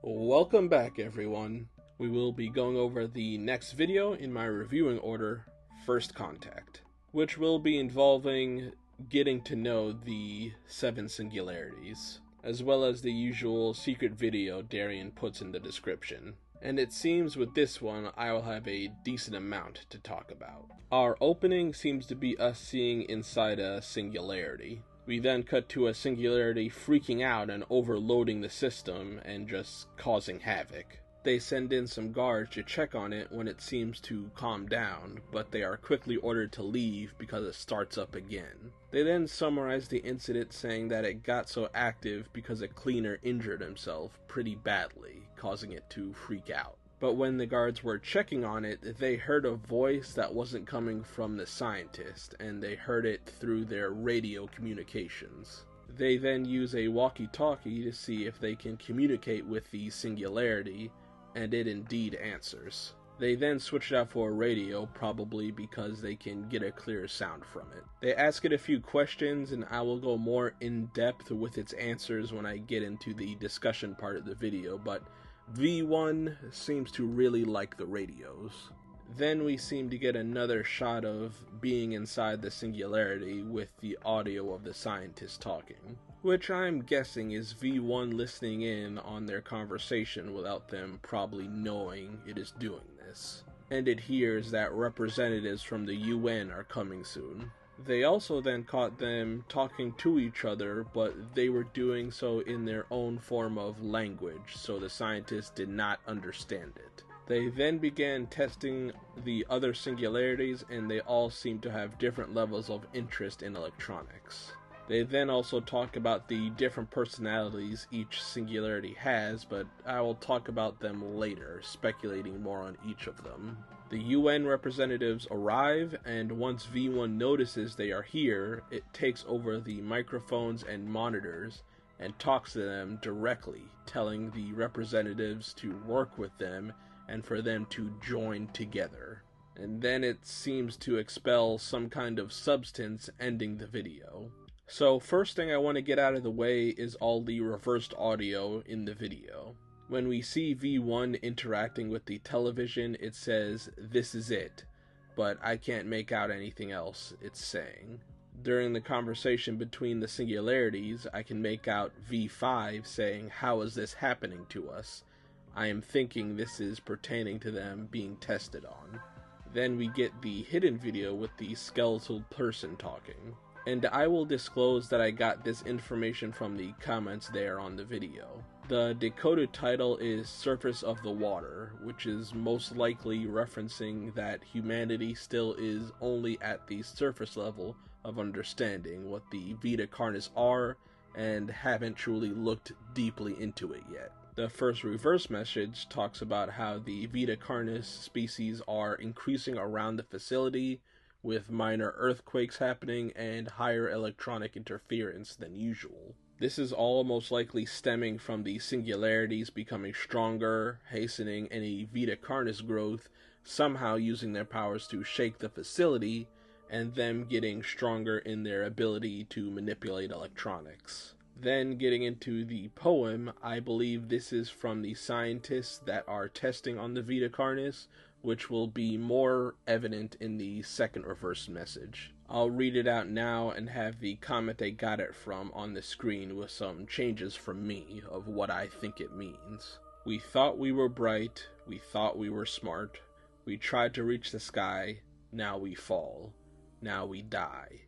Welcome back, everyone. We will be going over the next video in my reviewing order, First Contact, which will be involving getting to know the 7 singularities, as well as the usual secret video Darian puts in the description. And it seems with this one, I will have a decent amount to talk about. Our opening seems to be us seeing inside a singularity. We then cut to a singularity freaking out and overloading the system and just causing havoc. They send in some guards to check on it when it seems to calm down, but they are quickly ordered to leave because it starts up again. They then summarize the incident saying that it got so active because a cleaner injured himself pretty badly, causing it to freak out. But when the guards were checking on it, they heard a voice that wasn't coming from the scientist, and they heard it through their radio communications. They then use a walkie-talkie to see if they can communicate with the singularity, and it indeed answers. They then switch it out for a radio, probably because they can get a clearer sound from it. They ask it a few questions, and I will go more in depth with its answers when I get into the discussion part of the video, but V1 seems to really like the radios. Then we seem to get another shot of being inside the singularity with the audio of the scientist talking, which I'm guessing is V1 listening in on their conversation without them probably knowing it is doing this. And it hears that representatives from the UN are coming soon. They also then caught them talking to each other, but they were doing so in their own form of language, so the scientists did not understand it. They then began testing the other singularities, and they all seem to have different levels of interest in electronics. They then also talk about the different personalities each singularity has, but I will talk about them later, speculating more on each of them. The UN representatives arrive, and once V1 notices they are here, it takes over the microphones and monitors and talks to them directly, telling the representatives to work with them and for them to join together. And then it seems to expel some kind of substance, ending the video. So first thing I want to get out of the way is all the reversed audio in the video. When we see V1 interacting with the television, it says, "This is it," but I can't make out anything else it's saying. During the conversation between the singularities, I can make out V5 saying, "How is this happening to us?" I am thinking this is pertaining to them being tested on. Then we get the hidden video with the skeletal person talking. And I will disclose that I got this information from the comments there on the video. The decoded title is Surface of the Water, which is most likely referencing that humanity still is only at the surface level of understanding what the Vita Carnis are and haven't truly looked deeply into it yet. The first reverse message talks about how the Vita Carnis species are increasing around the facility, with minor earthquakes happening and higher electronic interference than usual. This is all most likely stemming from the singularities becoming stronger, hastening any Vita Carnis growth, somehow using their powers to shake the facility, and them getting stronger in their ability to manipulate electronics. Then getting into the poem, I believe this is from the scientists that are testing on the Vita Carnis, which will be more evident in the second reverse message. I'll read it out now and have the comment I got it from on the screen with some changes from me of what I think it means. "We thought we were bright, we thought we were smart, we tried to reach the sky, now we fall, now we die.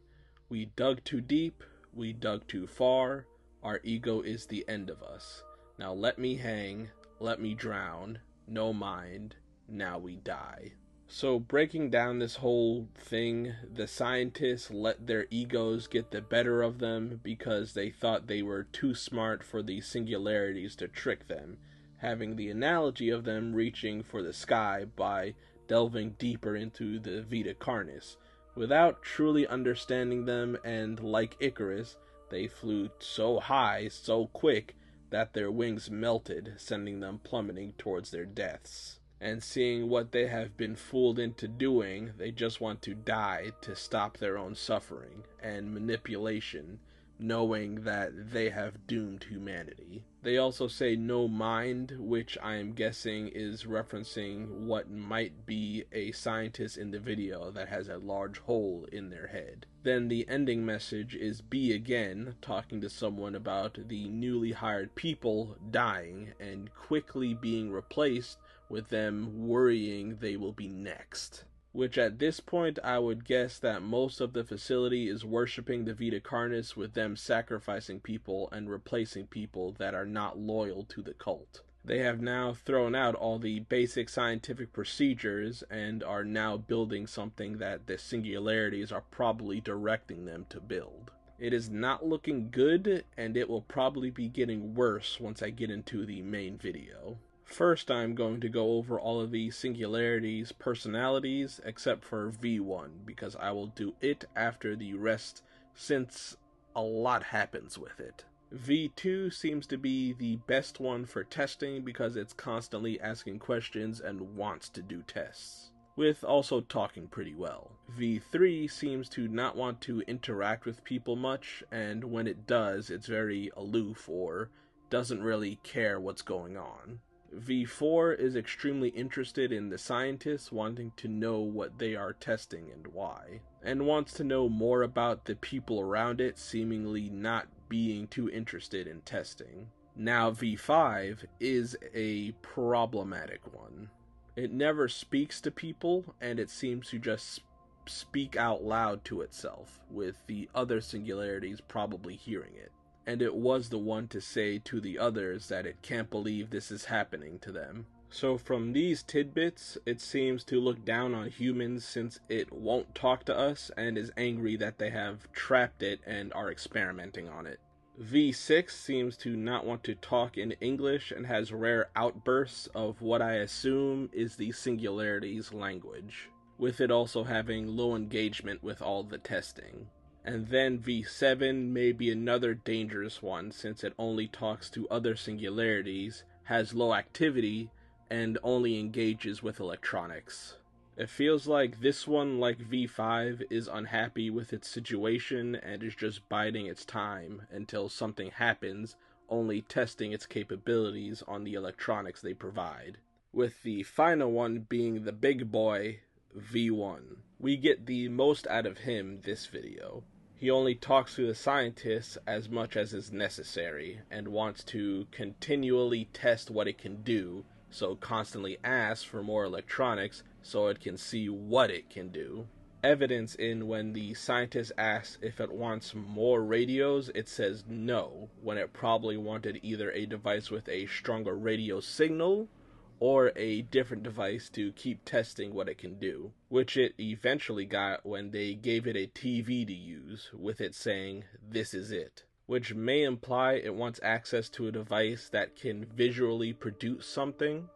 We dug too deep, we dug too far, our ego is the end of us. Now let me hang, let me drown, no mind, now we die." So breaking down this whole thing, the scientists let their egos get the better of them because they thought they were too smart for the singularities to trick them, having the analogy of them reaching for the sky by delving deeper into the Vita Carnis, without truly understanding them, and like Icarus, they flew so high, so quick, that their wings melted, sending them plummeting towards their deaths. And seeing what they have been fooled into doing, they just want to die to stop their own suffering and manipulation, knowing that they have doomed humanity. They also say no mind, which I am guessing is referencing what might be a scientist in the video that has a large hole in their head. Then the ending message is B again, talking to someone about the newly hired people dying and quickly being replaced with them worrying they will be next. Which at this point I would guess that most of the facility is worshipping the Vita Carnis, with them sacrificing people and replacing people that are not loyal to the cult. They have now thrown out all the basic scientific procedures and are now building something that the Singularities are probably directing them to build. It is not looking good, and it will probably be getting worse once I get into the main video. First, I'm going to go over all of the Singularities' personalities, except for V1, because I will do it after the rest, since a lot happens with it. V2 seems to be the best one for testing, because it's constantly asking questions and wants to do tests, with also talking pretty well. V3 seems to not want to interact with people much, and when it does, it's very aloof or doesn't really care what's going on. V4 is extremely interested in the scientists, wanting to know what they are testing and why, and wants to know more about the people around it, seemingly not being too interested in testing. Now V5 is a problematic one. It never speaks to people, and it seems to just speak out loud to itself, with the other Singularities probably hearing it. And it was the one to say to the others that it can't believe this is happening to them. So from these tidbits, it seems to look down on humans since it won't talk to us and is angry that they have trapped it and are experimenting on it. V6 seems to not want to talk in English and has rare outbursts of what I assume is the Singularities' language, with it also having low engagement with all the testing. And then V7 may be another dangerous one since it only talks to other Singularities, has low activity, and only engages with electronics. It feels like this one, like V5, is unhappy with its situation and is just biding its time until something happens, only testing its capabilities on the electronics they provide. With the final one being the big boy, V1. We get the most out of him this video. He only talks to the scientists as much as is necessary, and wants to continually test what it can do, so constantly asks for more electronics so it can see what it can do. Evidence in when the scientist asks if it wants more radios, it says no, when it probably wanted either a device with a stronger radio signal, or a different device to keep testing what it can do, which it eventually got when they gave it a TV to use, with it saying, "This is it," which may imply it wants access to a device that can visually produce something,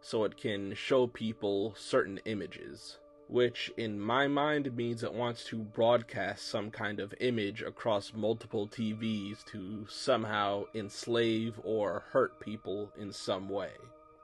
so it can show people certain images, which in my mind means it wants to broadcast some kind of image across multiple TVs to somehow enslave or hurt people in some way.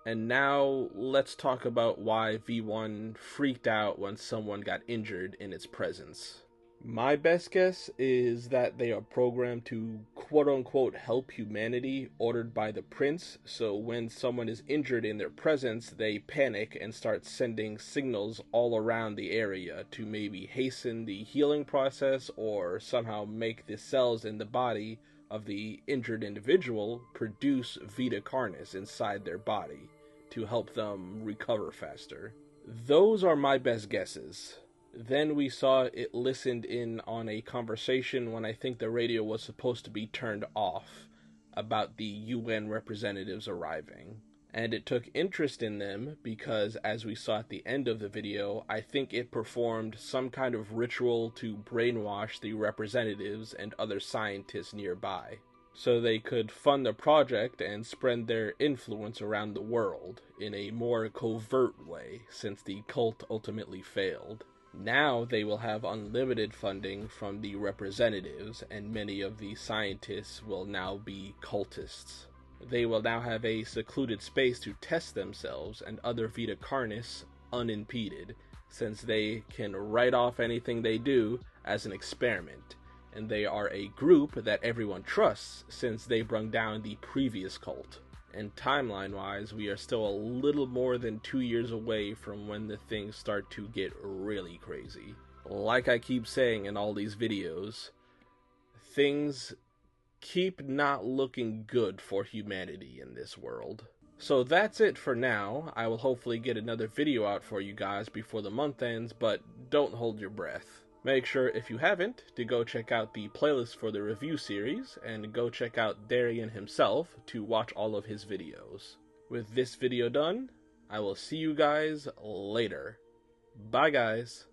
And now, let's talk about why V1 freaked out when someone got injured in its presence. My best guess is that they are programmed to quote-unquote help humanity, ordered by the prince, so when someone is injured in their presence, they panic and start sending signals all around the area to maybe hasten the healing process or somehow make the cells in the body of the injured individual produce Vita Carnis inside their body to help them recover faster. Those are my best guesses. Then we saw it listened in on a conversation when I think the radio was supposed to be turned off about the UN representatives arriving. And it took interest in them because, as we saw at the end of the video, I think it performed some kind of ritual to brainwash the representatives and other scientists nearby, so they could fund the project and spread their influence around the world in a more covert way, since the cult ultimately failed. Now they will have unlimited funding from the representatives, and many of the scientists will now be cultists. They will now have a secluded space to test themselves and other Vita Carnis unimpeded, since they can write off anything they do as an experiment, and they are a group that everyone trusts since they brung down the previous cult. And timeline-wise, we are still a little more than 2 years away from when the things start to get really crazy. Like I keep saying in all these videos, things keep not looking good for humanity in this world. So that's it for now. I will hopefully get another video out for you guys before the month ends, but don't hold your breath. Make sure, if you haven't, to go check out the playlist for the review series, and go check out Darian himself to watch all of his videos. With this video done, I will see you guys later. Bye guys.